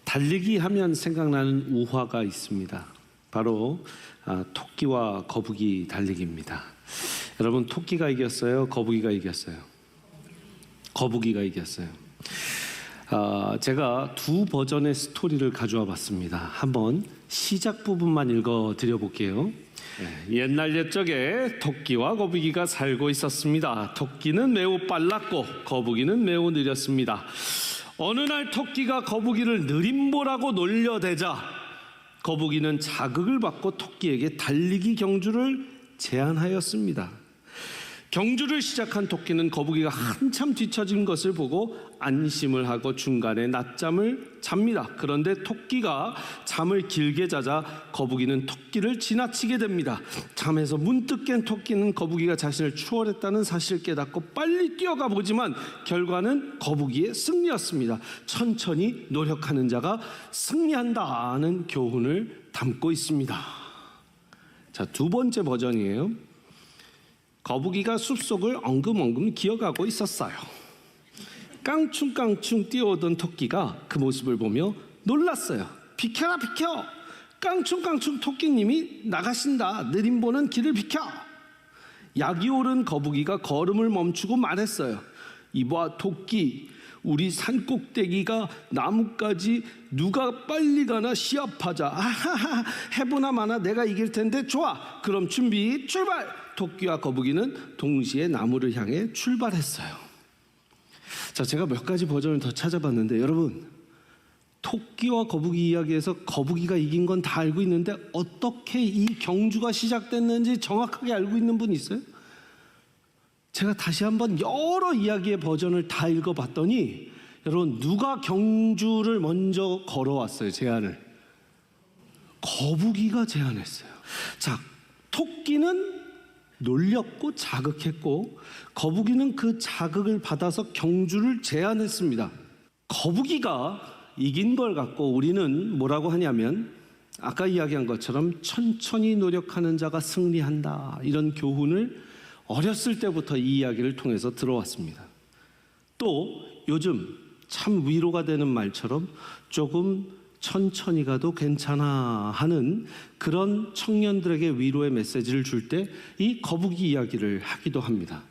달리기 하면 생각나는 우화가 있습니다. 바로 토끼와 거북이 달리기입니다. 여러분, 토끼가 이겼어요? 거북이가 이겼어요? 거북이가 이겼어요. 제가 두 버전의 스토리를 가져와 봤습니다. 한번 시작 부분만 읽어 드려 볼게요. 옛날 옛적에 토끼와 거북이가 살고 있었습니다. 토끼는 매우 빨랐고 거북이는 매우 느렸습니다. 어느 날 토끼가 거북이를 느림보라고 놀려대자 거북이는 자극을 받고 토끼에게 달리기 경주를 제안하였습니다. 경주를 시작한 토끼는 거북이가 한참 뒤처진 것을 보고 안심을 하고 중간에 낮잠을 잡니다. 그런데 토끼가 잠을 길게 자자 거북이는 토끼를 지나치게 됩니다. 잠에서 문득 깬 토끼는 거북이가 자신을 추월했다는 사실을 깨닫고 빨리 뛰어가 보지만 결과는 거북이의 승리였습니다. 천천히 노력하는 자가 승리한다는 교훈을 담고 있습니다. 자, 두 번째 버전이에요. 거북이가 숲속을 엉금엉금 기어가고 있었어요. 깡충깡충 뛰어오던 토끼가 그 모습을 보며 놀랐어요. 비켜라 비켜! 깡충깡충 토끼님이 나가신다. 느림보는 길을 비켜! 약이 오른 거북이가 걸음을 멈추고 말했어요. 이봐 토끼, 우리 산꼭대기가 나무까지 누가 빨리 가나 시합하자. 아하하, 해보나 마나 내가 이길 텐데 좋아. 그럼 준비 출발! 토끼와 거북이는 동시에 나무를 향해 출발했어요. 자, 제가 몇 가지 버전을 더 찾아봤는데 여러분, 토끼와 거북이 이야기에서 거북이가 이긴 건 다 알고 있는데 어떻게 이 경주가 시작됐는지 정확하게 알고 있는 분 있어요? 제가 다시 한번 여러 이야기의 버전을 다 읽어봤더니 여러분, 누가 경주를 먼저 걸어왔어요? 제안을. 거북이가 제안했어요. 자, 토끼는 놀렸고 자극했고 거북이는 그 자극을 받아서 경주를 제안했습니다. 거북이가 이긴 걸 갖고 우리는 뭐라고 하냐면 아까 이야기한 것처럼 천천히 노력하는 자가 승리한다, 이런 교훈을 어렸을 때부터 이 이야기를 통해서 들어왔습니다. 또 요즘 참 위로가 되는 말처럼 조금 천천히 가도 괜찮아 하는 그런 청년들에게 위로의 메시지를 줄 때 이 거북이 이야기를 하기도 합니다.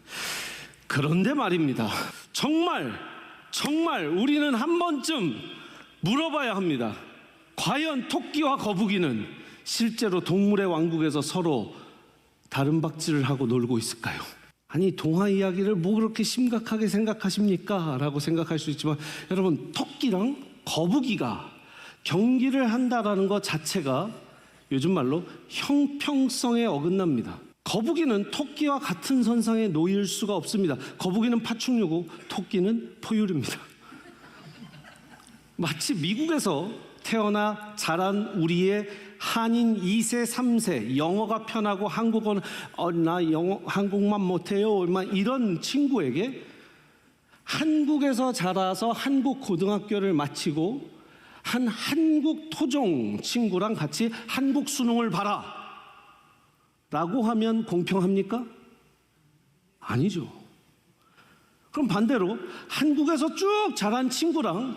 그런데 말입니다, 정말 우리는 한 번쯤 물어봐야 합니다. 과연 토끼와 거북이는 실제로 동물의 왕국에서 서로 다른 박질을 하고 놀고 있을까요? 아니, 동화 이야기를 뭐 그렇게 심각하게 생각하십니까? 라고 생각할 수 있지만 여러분, 토끼랑 거북이가 경기를 한다라는 것 자체가 요즘 말로 형평성에 어긋납니다. 거북이는 토끼와 같은 선상에 놓일 수가 없습니다. 거북이는 파충류고 토끼는 포유류입니다. 마치 미국에서 태어나 자란 우리의 한인 2세, 3세, 영어가 편하고 한국어는 나 한국만 못해요, 이런 친구에게 한국에서 자라서 한국 고등학교를 마치고 한 한국 토종 친구랑 같이 한국 수능을 봐라 라고 하면 공평합니까? 아니죠. 그럼 반대로 한국에서 쭉 자란 친구랑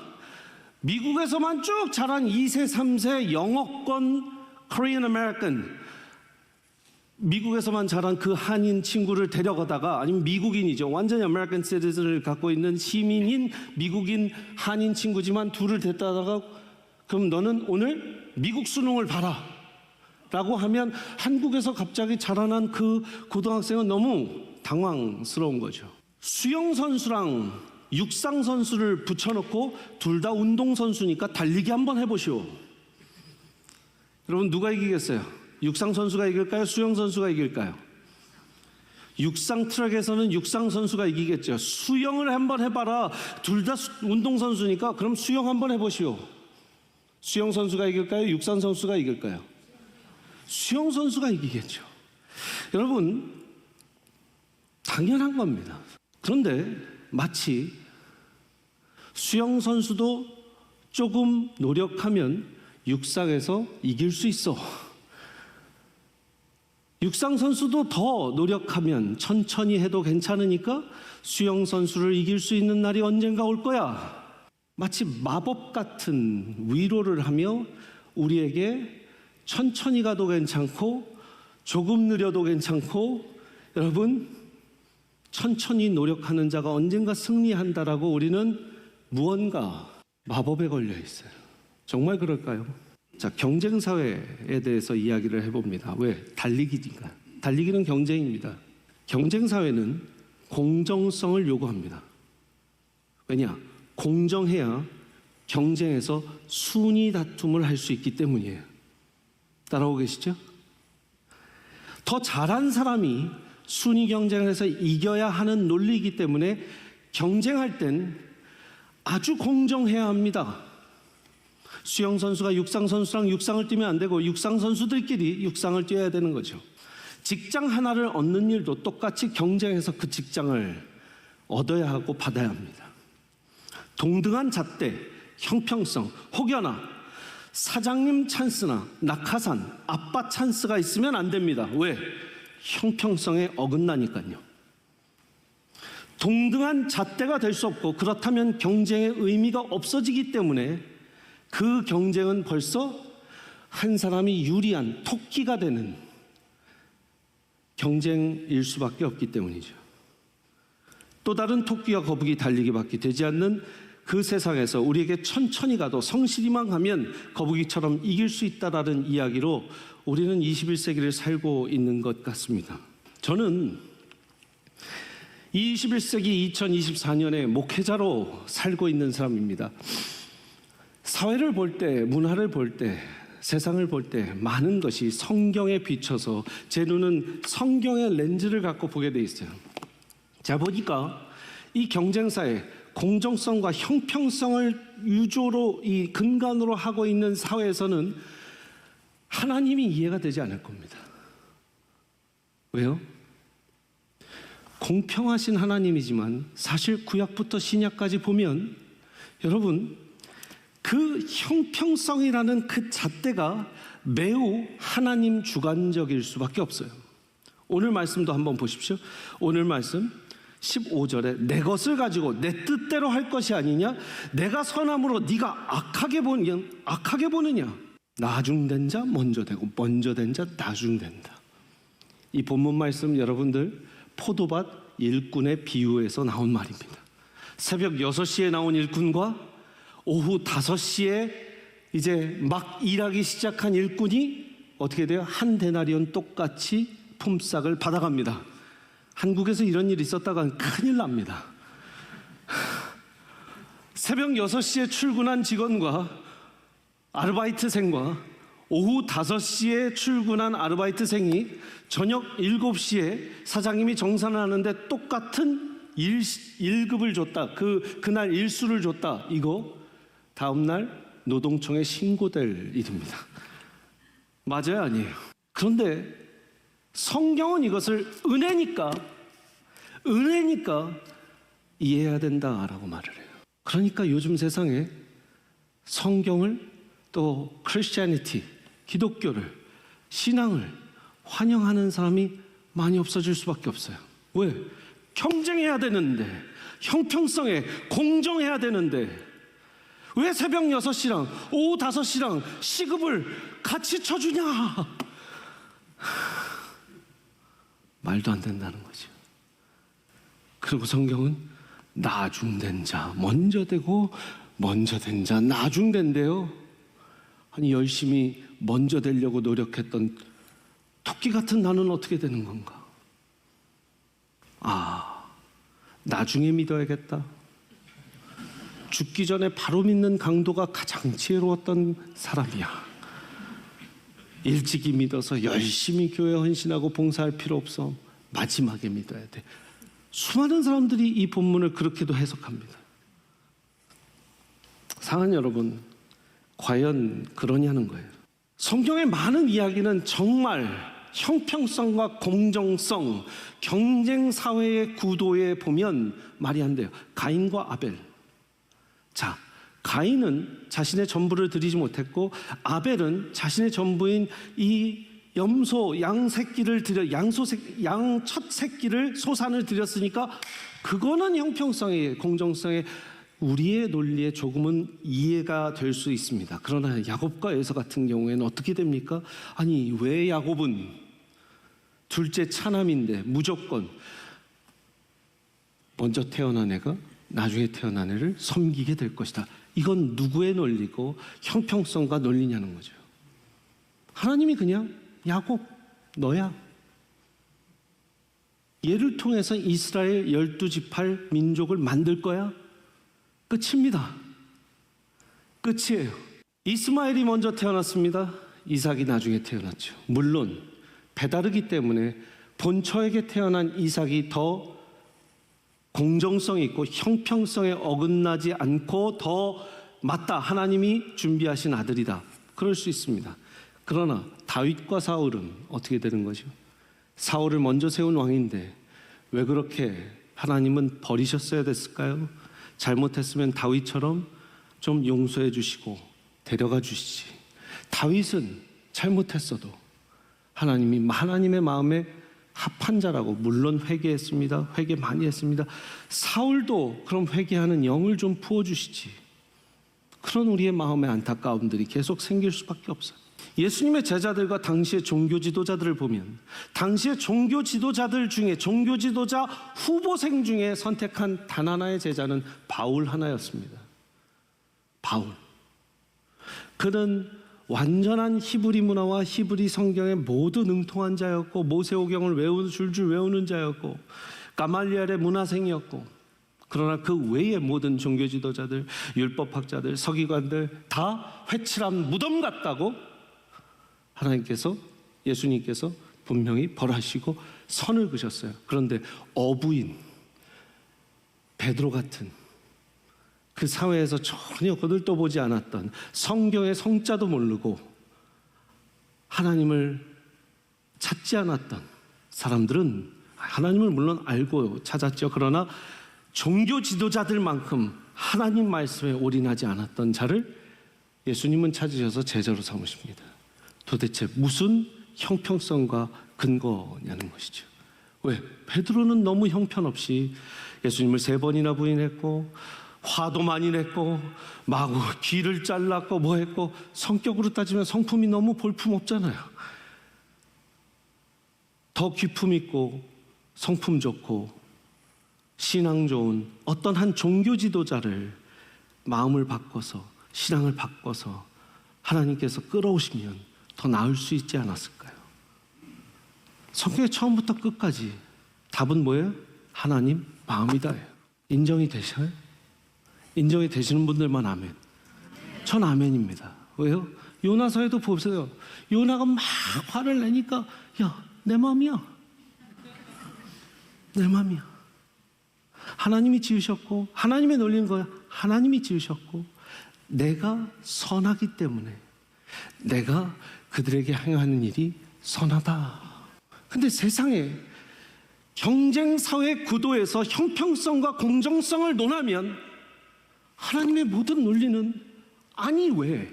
미국에서만 쭉 자란 2세, 3세 영어권 Korean American, 미국에서만 자란 그 한인 친구를 데려가다가, 아니면 미국인이죠, 완전히 American citizen을 갖고 있는 시민인 미국인 한인 친구지만 둘을 데려다가 그럼 너는 오늘 미국 수능을 봐라 라고 하면 한국에서 갑자기 자라난 그 고등학생은 너무 당황스러운 거죠. 수영선수랑 육상선수를 붙여놓고 둘 다 운동선수니까 달리기 한번 해보시오. 여러분, 누가 이기겠어요? 육상선수가 이길까요? 수영선수가 이길까요? 육상 트랙에서는 육상선수가 이기겠죠. 수영을 한번 해봐라. 둘 다 운동선수니까 그럼 수영 한번 해보시오. 수영선수가 이길까요? 육상선수가 이길까요? 수영선수가 이기겠죠. 여러분, 당연한 겁니다. 그런데 마치 수영선수도 조금 노력하면 육상에서 이길 수 있어. 육상선수도 더 노력하면 천천히 해도 괜찮으니까 수영선수를 이길 수 있는 날이 언젠가 올 거야. 마치 마법 같은 위로를 하며 우리에게 천천히 가도 괜찮고 조금 느려도 괜찮고 여러분 천천히 노력하는 자가 언젠가 승리한다라고 우리는 무언가 마법에 걸려 있어요. 정말 그럴까요? 자, 경쟁 사회에 대해서 이야기를 해봅니다. 왜? 달리기니까. 달리기는 경쟁입니다. 경쟁 사회는 공정성을 요구합니다. 왜냐? 공정해야 경쟁에서 순위 다툼을 할 수 있기 때문이에요. 따라오고 계시죠? 더 잘한 사람이 순위 경쟁에서 이겨야 하는 논리이기 때문에 경쟁할 땐 아주 공정해야 합니다. 수영 선수가 육상 선수랑 육상을 뛰면 안 되고 육상 선수들끼리 육상을 뛰어야 되는 거죠. 직장 하나를 얻는 일도 똑같이 경쟁해서 그 직장을 얻어야 하고 받아야 합니다. 동등한 잣대, 형평성, 혹여나 사장님 찬스나 낙하산, 아빠 찬스가 있으면 안 됩니다. 왜? 형평성에 어긋나니까요. 동등한 잣대가 될 수 없고 그렇다면 경쟁의 의미가 없어지기 때문에 그 경쟁은 벌써 한 사람이 유리한 토끼가 되는 경쟁일 수밖에 없기 때문이죠. 또 다른 토끼와 거북이 달리기밖에 되지 않는 그 세상에서 우리에게 천천히 가도 성실히만 가면 거북이처럼 이길 수 있다라는 이야기로 우리는 21세기를 살고 있는 것 같습니다. 저는 21세기 2024년에 목회자로 살고 있는 사람입니다. 사회를 볼 때, 문화를 볼 때, 세상을 볼 때 많은 것이 성경에 비춰서 제 눈은 성경의 렌즈를 갖고 보게 돼 있어요. 자, 보니까 이 경쟁사에 공정성과 형평성을 유조로 이 근간으로 하고 있는 사회에서는 하나님이 이해가 되지 않을 겁니다. 왜요? 공평하신 하나님이지만 사실 구약부터 신약까지 보면 여러분 그 형평성이라는 그 잣대가 매우 하나님 주관적일 수밖에 없어요. 오늘 말씀도 한번 보십시오. 오늘 말씀 15절에 내 것을 가지고 내 뜻대로 할 것이 아니냐, 내가 선함으로 네가 악하게 보느냐. 나중된 자 먼저 되고 먼저 된 자 나중된다. 이 본문 말씀 여러분들 포도밭 일꾼의 비유에서 나온 말입니다. 새벽 6시에 나온 일꾼과 오후 5시에 이제 막 일하기 시작한 일꾼이 어떻게 돼요? 한 데나리온 똑같이 품삯을 받아갑니다. 한국에서 이런 일이 있었다가 큰일 납니다. 새벽 6시에 출근한 직원과 아르바이트생과 오후 5시에 출근한 아르바이트생이 저녁 7시에 사장님이 정산을 하는데 똑같은 1급을 줬다. 그날 일수를 줬다. 이거 다음날 노동청에 신고될 일입니다. 맞아요? 아니에요? 그런데 성경은 이것을 은혜니까 이해해야 된다라고 말을 해요. 그러니까 요즘 세상에 성경을 또 크리스티애니티, 기독교를, 신앙을 환영하는 사람이 많이 없어질 수밖에 없어요. 왜? 경쟁해야 되는데, 형평성에 공정해야 되는데 왜 새벽 6시랑 오후 5시랑 시급을 같이 쳐주냐? 말도 안 된다는 거죠. 그리고 성경은 나중된 자 먼저 되고 먼저 된 자 나중된대요. 아니 열심히 먼저 되려고 노력했던 토끼 같은 나는 어떻게 되는 건가? 나중에 믿어야겠다. 죽기 전에 바로 믿는 강도가 가장 지혜로웠던 사람이야. 일찍이 믿어서 열심히 교회 헌신하고 봉사할 필요 없어. 마지막에 믿어야 돼. 수많은 사람들이 이 본문을 그렇게도 해석합니다. 사랑하는 여러분, 과연 그러냐는 거예요. 성경의 많은 이야기는 정말 형평성과 공정성, 경쟁 사회의 구도에 보면 말이 안 돼요. 가인과 아벨. 자, 가인은 자신의 전부를 드리지 못했고 아벨은 자신의 전부인 이 염소 양 새끼를 양 첫 새끼를 소산을 드렸으니까 그거는 형평성에 공정성에 우리의 논리에 조금은 이해가 될 수 있습니다. 그러나 야곱과 에서 같은 경우에는 어떻게 됩니까? 아니, 왜 야곱은 둘째 차남인데 무조건 먼저 태어난 애가 나중에 태어난 애를 섬기게 될 것이다. 이건 누구의 논리고 형평성과 논리냐는 거죠. 하나님이 그냥 야곱 너야. 얘를 통해서 이스라엘 12지파 민족을 만들 거야. 끝입니다. 끝이에요. 이스마엘이 먼저 태어났습니다. 이삭이 나중에 태어났죠. 물론 배다르기 때문에 본처에게 태어난 이삭이 더 공정성이 있고 형평성에 어긋나지 않고 더 맞다. 하나님이 준비하신 아들이다. 그럴 수 있습니다. 그러나 다윗과 사울은 어떻게 되는 거죠? 사울을 먼저 세운 왕인데 왜 그렇게 하나님은 버리셨어야 됐을까요? 잘못했으면 다윗처럼 좀 용서해 주시고 데려가 주시지. 다윗은 잘못했어도 하나님이 하나님의 마음에 합한 자라고 물론 회개했습니다. 회개 많이 했습니다. 사울도 그럼 회개하는 영을 좀 부어주시지. 그런 우리의 마음의 안타까움들이 계속 생길 수밖에 없어요. 예수님의 제자들과 당시의 종교 지도자들을 보면 당시의 종교 지도자들 중에 종교 지도자 후보생 중에 선택한 단 하나의 제자는 바울 하나였습니다. 바울. 그는 완전한 히브리 문화와 히브리 성경에 모두 능통한 자였고 모세오경을 줄줄 외우는 자였고 가말리엘의 문화생이었고 그러나 그 외의 모든 종교 지도자들, 율법학자들, 서기관들 다 회칠한 무덤 같다고 하나님께서 예수님께서 분명히 벌하시고 선을 그셨어요. 그런데 어부인 베드로 같은 그 사회에서 전혀 거들떠보지 않았던 성경의 성자도 모르고 하나님을 찾지 않았던 사람들은 하나님을 물론 알고 찾았죠. 그러나 종교 지도자들만큼 하나님 말씀에 올인하지 않았던 자를 예수님은 찾으셔서 제자로 삼으십니다. 도대체 무슨 형평성과 근거냐는 것이죠. 왜? 베드로는 너무 형편없이 예수님을 3번이나 부인했고 화도 많이 냈고 마구 귀를 잘랐고 뭐 했고 성격으로 따지면 성품이 너무 볼품없잖아요. 더 귀품 있고 성품 좋고 신앙 좋은 어떤 한 종교 지도자를 마음을 바꿔서 신앙을 바꿔서 하나님께서 끌어오시면 더 나을 수 있지 않았을까요? 성경의 처음부터 끝까지 답은 뭐예요? 하나님 마음이다예요. 인정이 되셔요? 인정이 되시는 분들만 아멘. 전 아멘입니다. 왜요? 요나서에도 보세요. 요나가 막 화를 내니까 야, 내 마음이야. 내 마음이야. 하나님이 지으셨고 하나님의 논리인 거야. 하나님이 지으셨고 내가 선하기 때문에 내가 그들에게 행하는 일이 선하다. 근데 세상에 경쟁사회 구도에서 형평성과 공정성을 논하면 하나님의 모든 논리는 아니 왜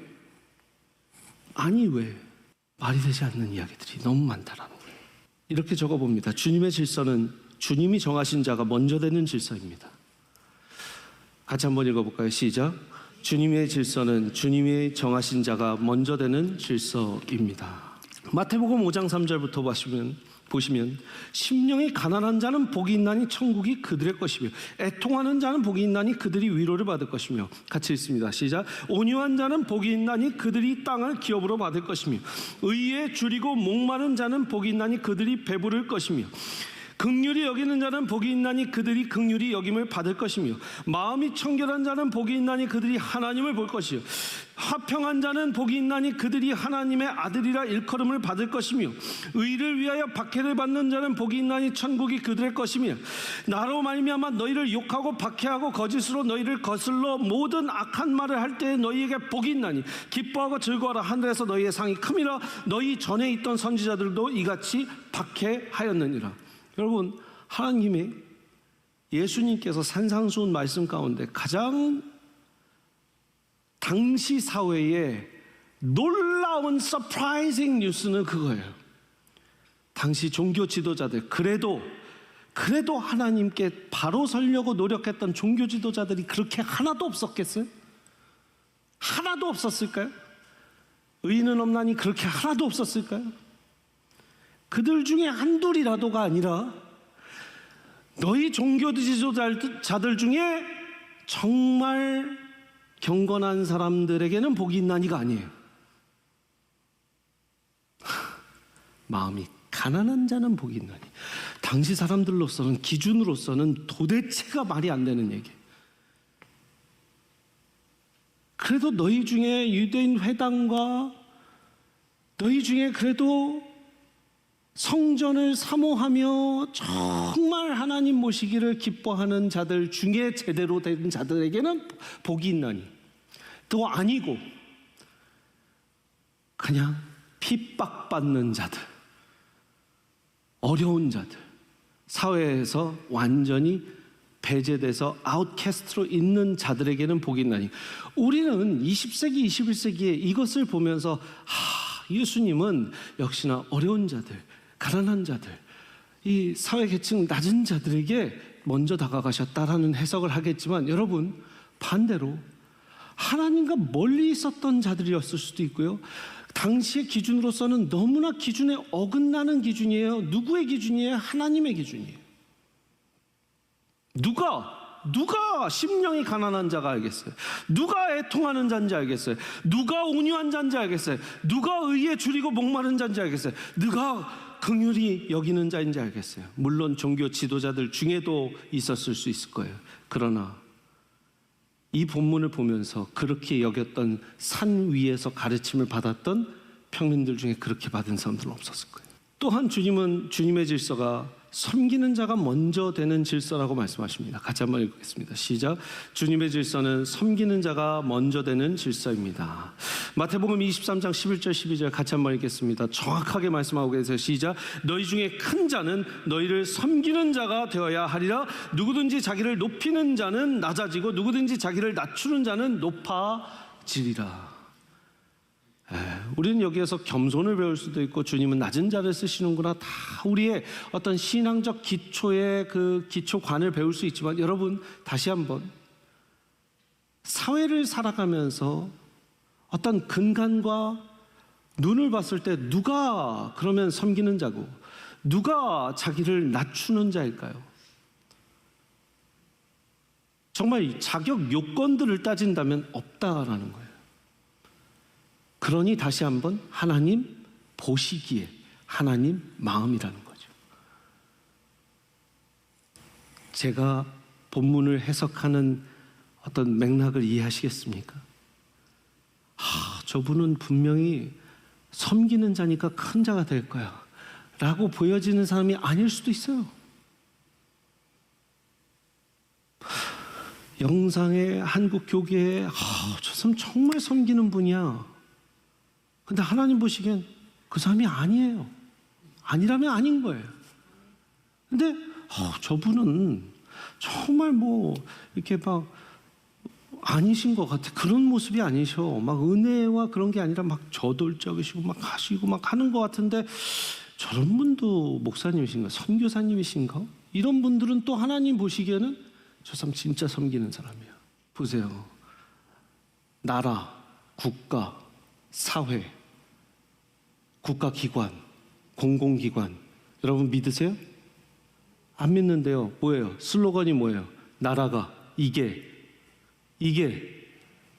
말이 되지 않는 이야기들이 너무 많다라는 거예요. 이렇게 적어봅니다. 주님의 질서는 주님이 정하신 자가 먼저 되는 질서입니다. 같이 한번 읽어볼까요? 시작. 주님의 질서는 주님이 정하신 자가 먼저 되는 질서입니다. 마태복음 5장 3절부터 보시면 심령이 가난한 자는 복이 있나니 천국이 그들의 것이며 애통하는 자는 복이 있나니 그들이 위로를 받을 것이며 같이 읽습니다. 시작. 온유한 자는 복이 있나니 그들이 땅을 기업으로 받을 것이며 의에 줄이고 목마른 자는 복이 있나니 그들이 배부를 것이며 긍휼히 여기는 자는 복이 있나니 그들이 긍휼히 여김을 받을 것이며 마음이 청결한 자는 복이 있나니 그들이 하나님을 볼 것이요 화평한 자는 복이 있나니 그들이 하나님의 아들이라 일컬음을 받을 것이며 의를 위하여 박해를 받는 자는 복이 있나니 천국이 그들의 것이며 나로 말미암아 너희를 욕하고 박해하고 거짓으로 너희를 거슬러 모든 악한 말을 할 때에 너희에게 복이 있나니 기뻐하고 즐거워라 하늘에서 너희의 상이 큼이라 너희 전에 있던 선지자들도 이같이 박해하였느니라. 여러분, 하나님이 예수님께서 산상수훈 말씀 가운데 가장 당시 사회에 놀라운 서프라이징 뉴스는 그거예요. 당시 종교 지도자들 그래도 그래도 하나님께 바로 서려고 노력했던 종교 지도자들이 그렇게 하나도 없었겠어요? 하나도 없었을까요? 의인은 없나니 그렇게 하나도 없었을까요? 그들 중에 한둘이라도가 아니라 너희 종교 지도자들 중에 정말 경건한 사람들에게는 복이 있나니가 아니에요. 마음이 가난한 자는 복이 있나니. 당시 사람들로서는, 기준으로서는 도대체가 말이 안 되는 얘기. 그래도 너희 중에 유대인 회당과 너희 중에 그래도 성전을 사모하며 정말 하나님 모시기를 기뻐하는 자들 중에 제대로 된 자들에게는 복이 있나니. 또 아니고 그냥 핍박받는 자들, 어려운 자들, 사회에서 완전히 배제돼서 아웃캐스트로 있는 자들에게는 복이 있나니. 우리는 20세기, 21세기에 이것을 보면서 예수님은 역시나 어려운 자들, 가난한 자들, 이 사회계층 낮은 자들에게 먼저 다가가셨다라는 해석을 하겠지만, 여러분 반대로 하나님과 멀리 있었던 자들이었을 수도 있고요, 당시의 기준으로서는 너무나 기준에 어긋나는 기준이에요. 누구의 기준이에요? 하나님의 기준이에요. 누가 심령이 가난한 자가 알겠어요? 누가 애통하는 자인지 알겠어요? 누가 온유한 자인지 알겠어요? 누가 의에 줄이고 목마른 자인지 알겠어요? 누가 긍휼히 여기는 자인지 알겠어요? 물론 종교 지도자들 중에도 있었을 수 있을 거예요. 그러나 이 본문을 보면서 그렇게 여겼던, 산 위에서 가르침을 받았던 평민들 중에 그렇게 받은 사람들은 없었을 거예요. 또한 주님은 주님의 질서가 섬기는 자가 먼저 되는 질서라고 말씀하십니다. 같이 한번 읽겠습니다. 시작. 주님의 질서는 섬기는 자가 먼저 되는 질서입니다. 마태복음 23장 11절 12절 같이 한번 읽겠습니다. 정확하게 말씀하고 계세요. 시작. 너희 중에 큰 자는 너희를 섬기는 자가 되어야 하리라. 누구든지 자기를 높이는 자는 낮아지고 누구든지 자기를 낮추는 자는 높아지리라. 우리는 여기에서 겸손을 배울 수도 있고, 주님은 낮은 자를 쓰시는구나, 다 우리의 어떤 신앙적 기초의 그 기초관을 배울 수 있지만, 여러분 다시 한번 사회를 살아가면서 어떤 근간과 눈을 봤을 때 누가 그러면 섬기는 자고 누가 자기를 낮추는 자일까요? 정말 자격 요건들을 따진다면 없다라는 거예요. 그러니 다시 한번 하나님 보시기에 하나님 마음이라는 거죠. 제가 본문을 해석하는 어떤 맥락을 이해하시겠습니까? 저분은 분명히 섬기는 자니까 큰 자가 될 거야 라고 보여지는 사람이 아닐 수도 있어요. 영상의 한국 교계에 저 사람 정말 섬기는 분이야. 근데 하나님 보시기엔 그 사람이 아니에요. 아니라면 아닌 거예요. 근데 저분은 정말 이렇게 막 아니신 것 같아. 그런 모습이 아니셔. 막 은혜와 그런 게 아니라 막 저돌적이시고 막 하시고 막 하는 것 같은데, 저런 분도 목사님이신가? 선교사님이신가? 이런 분들은 또 하나님 보시기에는 저 사람 진짜 섬기는 사람이야. 보세요. 나라, 국가, 사회, 국가기관, 공공기관, 여러분 믿으세요? 안 믿는데요. 뭐예요? 슬로건이 뭐예요? 나라가 이게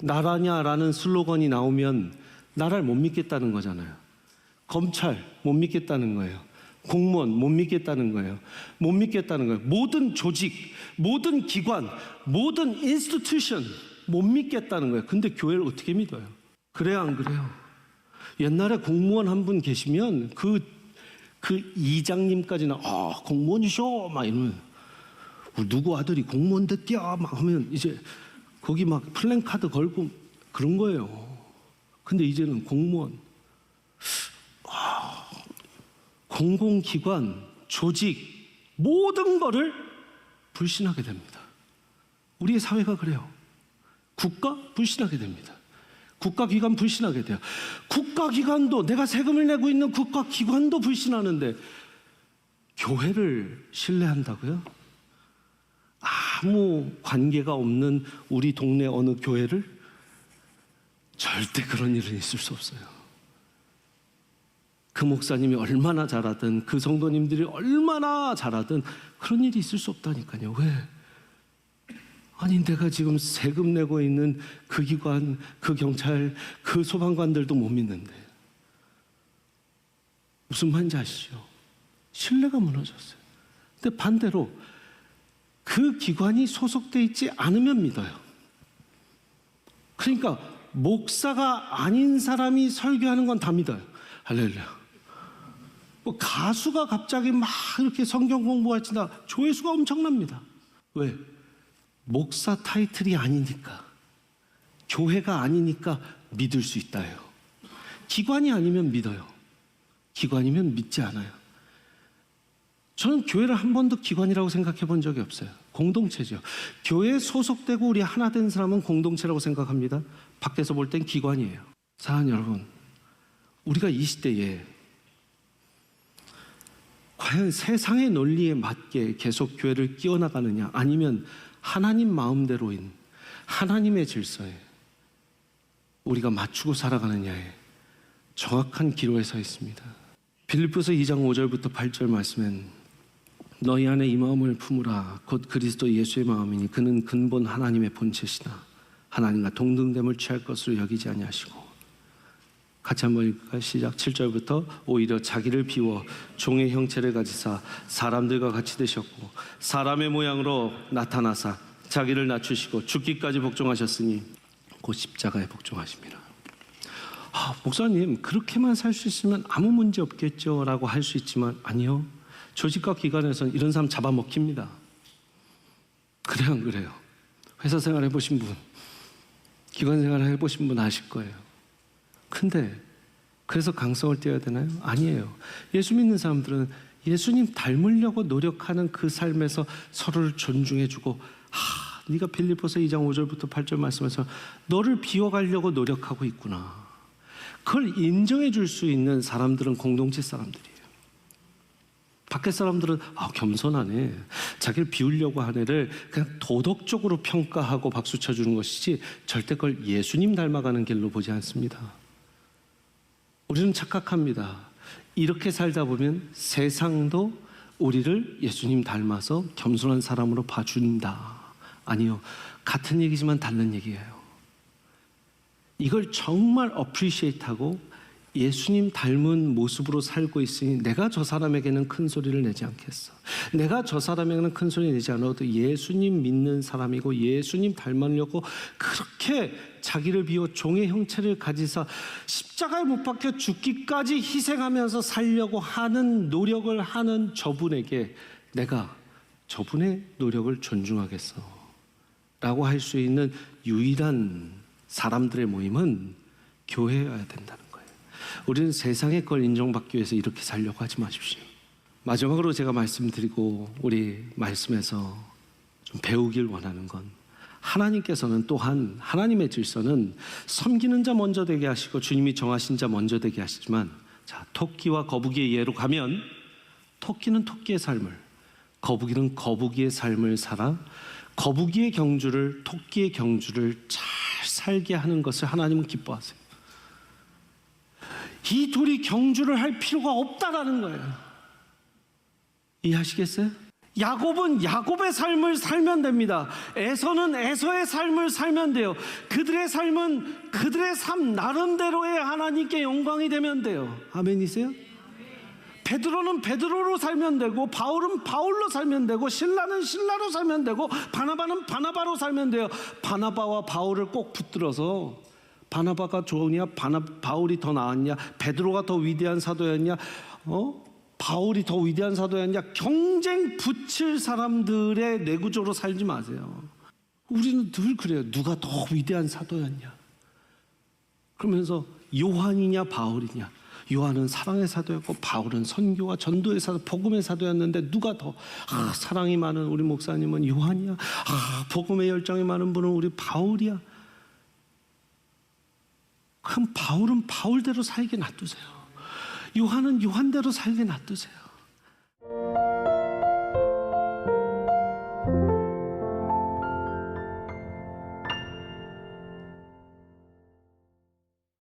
나라냐라는 슬로건이 나오면 나라를 못 믿겠다는 거잖아요. 검찰 못 믿겠다는 거예요. 공무원 못 믿겠다는 거예요. 못 믿겠다는 거예요. 모든 조직, 모든 기관, 모든 인스티튜션 못 믿겠다는 거예요. 근데 교회를 어떻게 믿어요? 그래요, 안 그래요? 옛날에 공무원 한 분 계시면 그 이장님까지는 공무원이셔 막 이러면, 누구 아들이 공무원 됐디야 막 하면 이제 거기 막 플랜카드 걸고 그런 거예요. 근데 이제는 공무원, 공공기관, 조직, 모든 거를 불신하게 됩니다. 우리의 사회가 그래요. 국가 불신하게 됩니다. 국가기관 불신하게 돼요. 국가기관도, 내가 세금을 내고 있는 국가기관도 불신하는데, 교회를 신뢰한다고요? 아무 관계가 없는 우리 동네 어느 교회를? 절대 그런 일은 있을 수 없어요. 그 목사님이 얼마나 잘하든 그 성도님들이 얼마나 잘하든 그런 일이 있을 수 없다니까요. 왜? 아니 내가 지금 세금 내고 있는 그 기관, 그 경찰, 그 소방관들도 못 믿는데 무슨 말인지 아시죠? 신뢰가 무너졌어요. 근데 반대로 그 기관이 소속돼 있지 않으면 믿어요. 그러니까 목사가 아닌 사람이 설교하는 건 다 믿어요. 할렐루야. 뭐 가수가 갑자기 막 이렇게 성경 공부하시다 조회수가 엄청납니다. 왜? 목사 타이틀이 아니니까, 교회가 아니니까 믿을 수 있다요. 기관이 아니면 믿어요. 기관이면 믿지 않아요. 저는 교회를 한 번도 기관이라고 생각해 본 적이 없어요. 공동체죠. 교회에 소속되고 우리 하나 된 사람은 공동체라고 생각합니다. 밖에서 볼 땐 기관이에요. 사랑하는 여러분, 우리가 이 시대에 과연 세상의 논리에 맞게 계속 교회를 끼워나가느냐, 아니면 하나님 마음대로인 하나님의 질서에 우리가 맞추고 살아가느냐에 정확한 기로에 서 있습니다. 빌립보서 2장 5절부터 8절 말씀엔 너희 안에 이 마음을 품으라 곧 그리스도 예수의 마음이니 그는 근본 하나님의 본체시나 하나님과 동등됨을 취할 것으로 여기지 아니하시고. 같이 한번 읽을까요? 시작. 7절부터 오히려 자기를 비워 종의 형체를 가지사 사람들과 같이 되셨고 사람의 모양으로 나타나사 자기를 낮추시고 죽기까지 복종하셨으니 곧 십자가에 복종하십니다. 목사님 그렇게만 살 수 있으면 아무 문제 없겠죠 라고 할 수 있지만 아니요. 조직과 기관에서는 이런 사람 잡아먹힙니다. 그래요 안 그래요? 회사 생활 해보신 분, 기관 생활 해보신 분 아실 거예요. 근데 그래서 강성을 띄어야 되나요? 아니에요. 예수 믿는 사람들은 예수님 닮으려고 노력하는 그 삶에서 서로를 존중해주고 네가 빌립보서 2장 5절부터 8절 말씀에서 너를 비워가려고 노력하고 있구나. 그걸 인정해 줄 수 있는 사람들은 공동체 사람들이에요. 밖에 사람들은 겸손하네, 자기를 비우려고 하는 애를 그냥 도덕적으로 평가하고 박수 쳐주는 것이지 절대 그걸 예수님 닮아가는 길로 보지 않습니다. 우리는 착각합니다. 이렇게 살다 보면 세상도 우리를 예수님 닮아서 겸손한 사람으로 봐준다. 아니요. 같은 얘기지만 다른 얘기예요. 이걸 정말 어프리시에이트하고 예수님 닮은 모습으로 살고 있으니 내가 저 사람에게는 큰 소리를 내지 않겠어. 내가 저 사람에게는 큰 소리 내지 않아도 예수님 믿는 사람이고 예수님 닮으려고 그렇게 자기를 비워 종의 형체를 가지사 십자가에 못 박혀 죽기까지 희생하면서 살려고 하는 노력을 하는 저분에게 내가 저분의 노력을 존중하겠어 라고 할 수 있는 유일한 사람들의 모임은 교회여야 된다는 거예요. 우리는 세상의 걸 인정받기 위해서 이렇게 살려고 하지 마십시오. 마지막으로 제가 말씀드리고 우리 말씀에서 좀 배우길 원하는 건, 하나님께서는 또한 하나님의 질서는 섬기는 자 먼저 되게 하시고 주님이 정하신 자 먼저 되게 하시지만, 자, 토끼와 거북이의 예로 가면 토끼는 토끼의 삶을, 거북이는 거북이의 삶을 살아 거북이의 경주를, 토끼의 경주를 잘 살게 하는 것을 하나님은 기뻐하세요. 이 둘이 경주를 할 필요가 없다라는 거예요. 이해하시겠어요? 야곱은 야곱의 삶을 살면 됩니다. 에서는 에서의 삶을 살면 돼요. 그들의 삶은 그들의 삶 나름대로의 하나님께 영광이 되면 돼요. 아멘이세요? 베드로는 베드로로 살면 되고, 바울은 바울로 살면 되고, 신라는 신라로 살면 되고, 바나바는 바나바로 살면 돼요. 바나바와 바울을 꼭 붙들어서 바나바가 좋으냐, 바울이 더 나았냐, 베드로가 더 위대한 사도였냐, 바울이 더 위대한 사도였냐, 경쟁 붙일 사람들의 내구조로 살지 마세요. 우리는 늘 그래요. 누가 더 위대한 사도였냐, 그러면서 요한이냐 바울이냐, 요한은 사랑의 사도였고 바울은 선교와 전도의 사도, 복음의 사도였는데 누가 더 사랑이 많은 우리 목사님은 요한이야, 복음의 열정이 많은 분은 우리 바울이야. 그럼 바울은 바울대로 살게 놔두세요. 요한은 요한대로 살게 놔두세요.